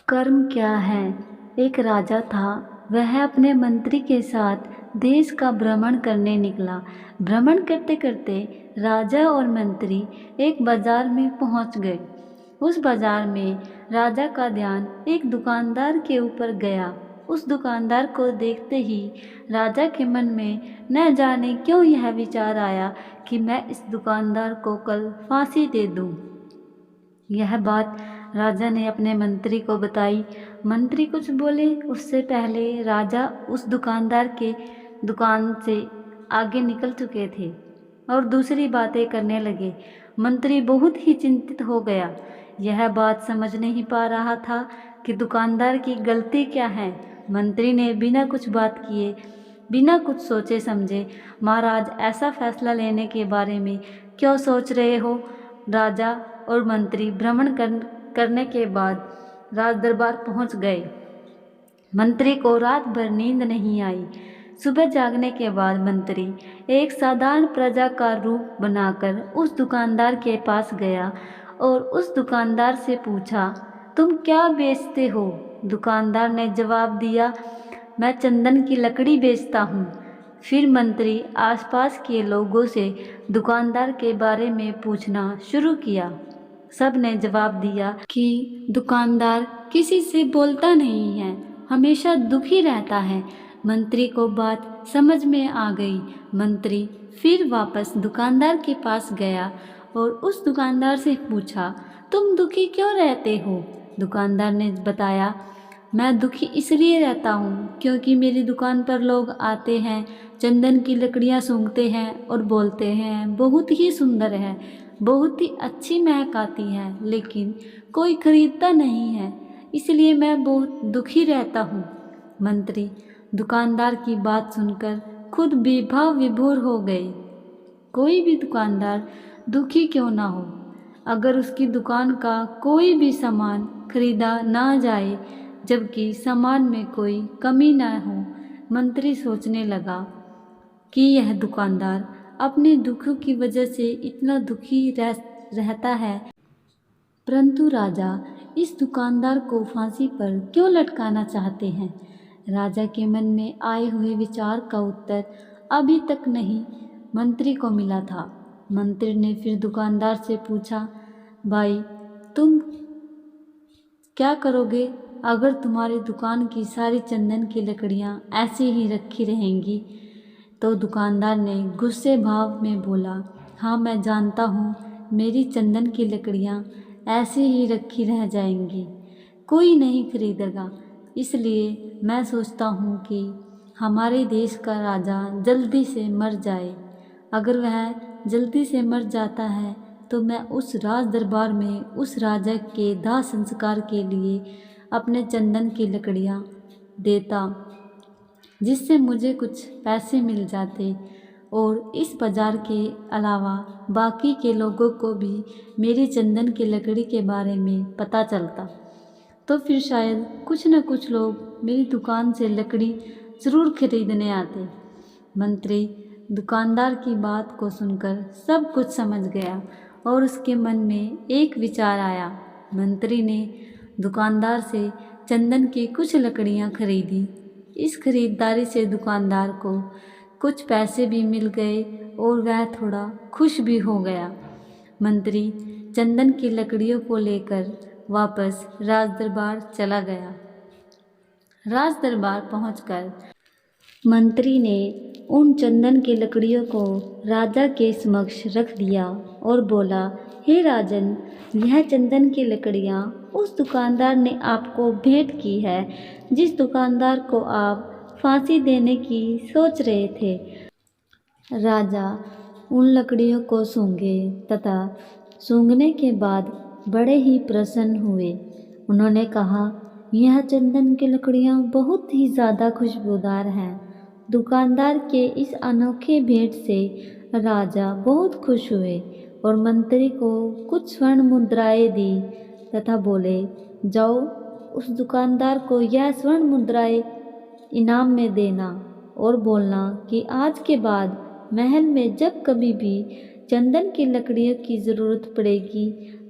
कर्म क्या है। एक राजा था। वह अपने मंत्री के साथ देश का भ्रमण करने निकला। भ्रमण करते करते राजा और मंत्री एक बाजार में पहुंच गए। उस बाजार में राजा का ध्यान एक दुकानदार के ऊपर गया। उस दुकानदार को देखते ही राजा के मन में न जाने क्यों यह विचार आया कि मैं इस दुकानदार को कल फांसी दे दूं। यह बात राजा ने अपने मंत्री को बताई। मंत्री कुछ बोले उससे पहले राजा उस दुकानदार के दुकान से आगे निकल चुके थे और दूसरी बातें करने लगे। मंत्री बहुत ही चिंतित हो गया। यह बात समझ नहीं पा रहा था कि दुकानदार की गलती क्या है। मंत्री ने बिना कुछ बात किए, बिना कुछ सोचे समझे, महाराज ऐसा फैसला लेने के बारे में क्यों सोच रहे हो। राजा और मंत्री भ्रमण करने के बाद राज दरबार पहुंच गए। मंत्री को रात भर नींद नहीं आई। सुबह जागने के बाद मंत्री एक साधारण प्रजा का रूप बनाकर उस दुकानदार के पास गया और उस दुकानदार से पूछा, तुम क्या बेचते हो। दुकानदार ने जवाब दिया, मैं चंदन की लकड़ी बेचता हूँ। फिर मंत्री आसपास के लोगों से दुकानदार के बारे में पूछना शुरू किया। सब ने जवाब दिया कि दुकानदार किसी से बोलता नहीं है, हमेशा दुखी रहता है। मंत्री को बात समझ में आ गई। मंत्री फिर वापस दुकानदार के पास गया और उस दुकानदार से पूछा, तुम दुखी क्यों रहते हो। दुकानदार ने बताया, मैं दुखी इसलिए रहता हूँ क्योंकि मेरी दुकान पर लोग आते हैं, चंदन की लकड़ियाँ सूंघते हैं और बोलते हैं बहुत ही सुंदर है, बहुत ही अच्छी महक आती है, लेकिन कोई खरीदता नहीं है, इसलिए मैं बहुत दुखी रहता हूँ। मंत्री दुकानदार की बात सुनकर खुद विभाव विभोर हो गए। कोई भी दुकानदार दुखी क्यों ना हो, अगर उसकी दुकान का कोई भी सामान खरीदा ना जाए जबकि सामान में कोई कमी ना हो। मंत्री सोचने लगा कि यह दुकानदार अपने दुखों की वजह से इतना दुखी रहता है, परंतु राजा इस दुकानदार को फांसी पर क्यों लटकाना चाहते हैं। राजा के मन में आए हुए विचार का उत्तर अभी तक नहीं मंत्री को मिला था। मंत्री ने फिर दुकानदार से पूछा, भाई तुम क्या करोगे अगर तुम्हारी दुकान की सारी चंदन की लकड़ियाँ ऐसे ही रखी रहेंगी। तो दुकानदार ने गुस्से भाव में बोला, हाँ मैं जानता हूँ मेरी चंदन की लकड़ियाँ ऐसे ही रखी रह जाएंगी, कोई नहीं खरीदेगा। इसलिए मैं सोचता हूँ कि हमारे देश का राजा जल्दी से मर जाए। अगर वह जल्दी से मर जाता है तो मैं उस राज दरबार में उस राजा के दाह संस्कार के लिए अपने चंदन की लकड़ियाँ देता, जिससे मुझे कुछ पैसे मिल जाते और इस बाजार के अलावा बाकी के लोगों को भी मेरी चंदन की लकड़ी के बारे में पता चलता, तो फिर शायद कुछ न कुछ लोग मेरी दुकान से लकड़ी ज़रूर खरीदने आते। मंत्री दुकानदार की बात को सुनकर सब कुछ समझ गया और उसके मन में एक विचार आया। मंत्री ने दुकानदार से चंदन की कुछ लकड़ियाँ खरीदी। इस खरीदारी से दुकानदार को कुछ पैसे भी मिल गए और वह थोड़ा खुश भी हो गया। मंत्री चंदन की लकड़ियों को लेकर वापस राज दरबार चला गया। राज दरबार पहुंचकर मंत्री ने उन चंदन की लकड़ियों को राजा के समक्ष रख दिया और बोला, हे राजन, यह चंदन की लकड़ियाँ उस दुकानदार ने आपको भेंट की है जिस दुकानदार को आप फांसी देने की सोच रहे थे। राजा उन लकड़ियों को सूंघे तथा सूंघने के बाद बड़े ही प्रसन्न हुए। उन्होंने कहा, यह चंदन की लकड़ियाँ बहुत ही ज़्यादा खुशबूदार हैं। दुकानदार के इस अनोखे भेंट से राजा बहुत खुश हुए और मंत्री को कुछ स्वर्ण मुद्राएं दी तथा बोले, जाओ उस दुकानदार को यह स्वर्ण मुद्राएं इनाम में देना और बोलना कि आज के बाद महल में जब कभी भी चंदन की लकड़ियों की ज़रूरत पड़ेगी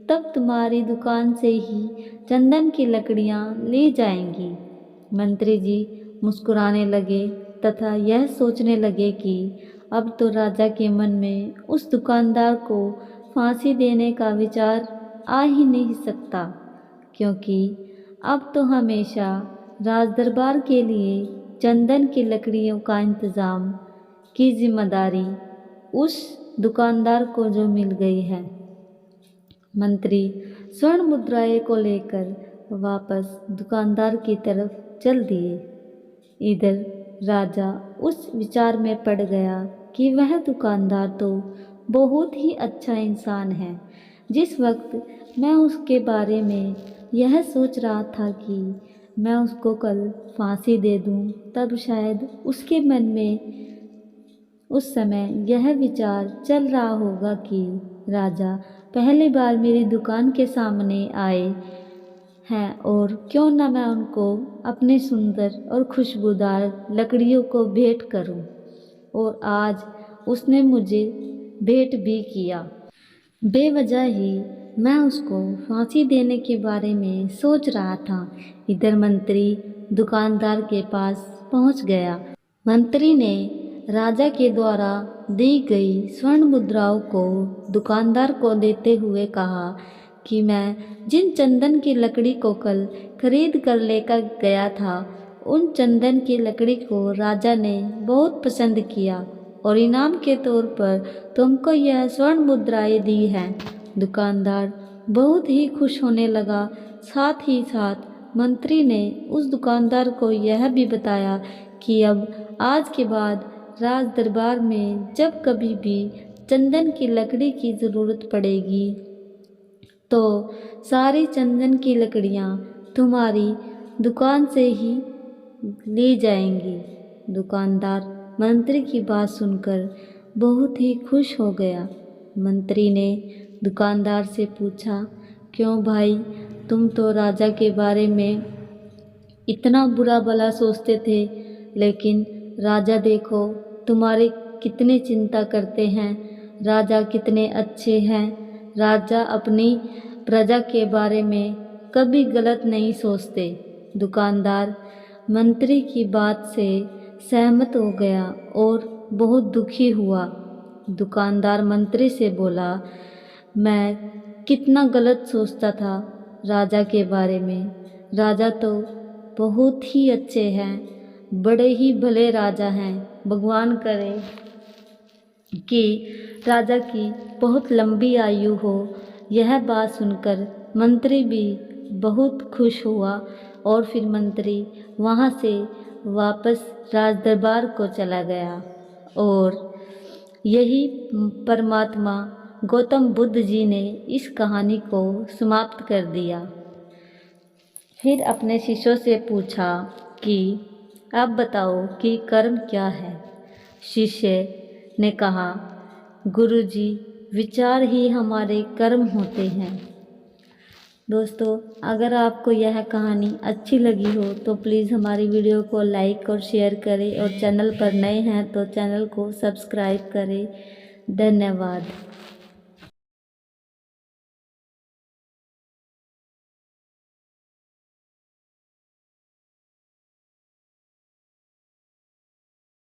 तब तुम्हारी दुकान से ही चंदन की लकड़ियाँ ली जाएंगी। मंत्री जी मुस्कुराने लगे तथा यह सोचने लगे कि अब तो राजा के मन में उस दुकानदार को फांसी देने का विचार आ ही नहीं सकता, क्योंकि अब तो हमेशा राजदरबार के लिए चंदन की लकड़ियों का इंतज़ाम की जिम्मेदारी उस दुकानदार को जो मिल गई है। मंत्री स्वर्ण मुद्राएं को लेकर वापस दुकानदार की तरफ चल दिए। इधर राजा उस विचार में पड़ गया कि वह दुकानदार तो बहुत ही अच्छा इंसान है। जिस वक्त मैं उसके बारे में यह सोच रहा था कि मैं उसको कल फांसी दे दूं, तब शायद उसके मन में उस समय यह विचार चल रहा होगा कि राजा पहली बार मेरी दुकान के सामने आए हैं और क्यों ना मैं उनको अपने सुंदर और खुशबूदार लकड़ियों को भेंट करूं। और आज उसने मुझे भेंट भी किया। बेवजह ही मैं उसको फांसी देने के बारे में सोच रहा था। इधर मंत्री दुकानदार के पास पहुंच गया। मंत्री ने राजा के द्वारा दी गई स्वर्ण मुद्राओं को दुकानदार को देते हुए कहा कि मैं जिन चंदन की लकड़ी को कल खरीद कर लेकर गया था, उन चंदन की लकड़ी को राजा ने बहुत पसंद किया और इनाम के तौर पर तुमको यह स्वर्ण मुद्राएं दी हैं। दुकानदार बहुत ही खुश होने लगा। साथ ही साथ मंत्री ने उस दुकानदार को यह भी बताया कि अब आज के बाद राज दरबार में जब कभी भी चंदन की लकड़ी की ज़रूरत पड़ेगी तो सारी चंदन की लकड़ियाँ तुम्हारी दुकान से ही ली जाएंगी। दुकानदार मंत्री की बात सुनकर बहुत ही खुश हो गया। मंत्री ने दुकानदार से पूछा, क्यों भाई, तुम तो राजा के बारे में इतना बुरा भला सोचते थे, लेकिन राजा देखो तुम्हारी कितनी चिंता करते हैं। राजा कितने अच्छे हैं। राजा अपनी प्रजा के बारे में कभी गलत नहीं सोचते। दुकानदार मंत्री की बात से सहमत हो गया और बहुत दुखी हुआ। दुकानदार मंत्री से बोला, मैं कितना गलत सोचता था राजा के बारे में। राजा तो बहुत ही अच्छे हैं, बड़े ही भले राजा हैं। भगवान करे कि राजा की बहुत लंबी आयु हो। यह बात सुनकर मंत्री भी बहुत खुश हुआ और फिर मंत्री वहाँ से वापस राजदरबार को चला गया। और यही परमात्मा गौतम बुद्ध जी ने इस कहानी को समाप्त कर दिया। फिर अपने शिष्यों से पूछा कि अब बताओ कि कर्म क्या है। शिष्य ने कहा, गुरुजी, विचार ही हमारे कर्म होते हैं। दोस्तों, अगर आपको यह कहानी अच्छी लगी हो तो प्लीज़ हमारी वीडियो को लाइक और शेयर करें और चैनल पर नए हैं तो चैनल को सब्सक्राइब करें। धन्यवाद।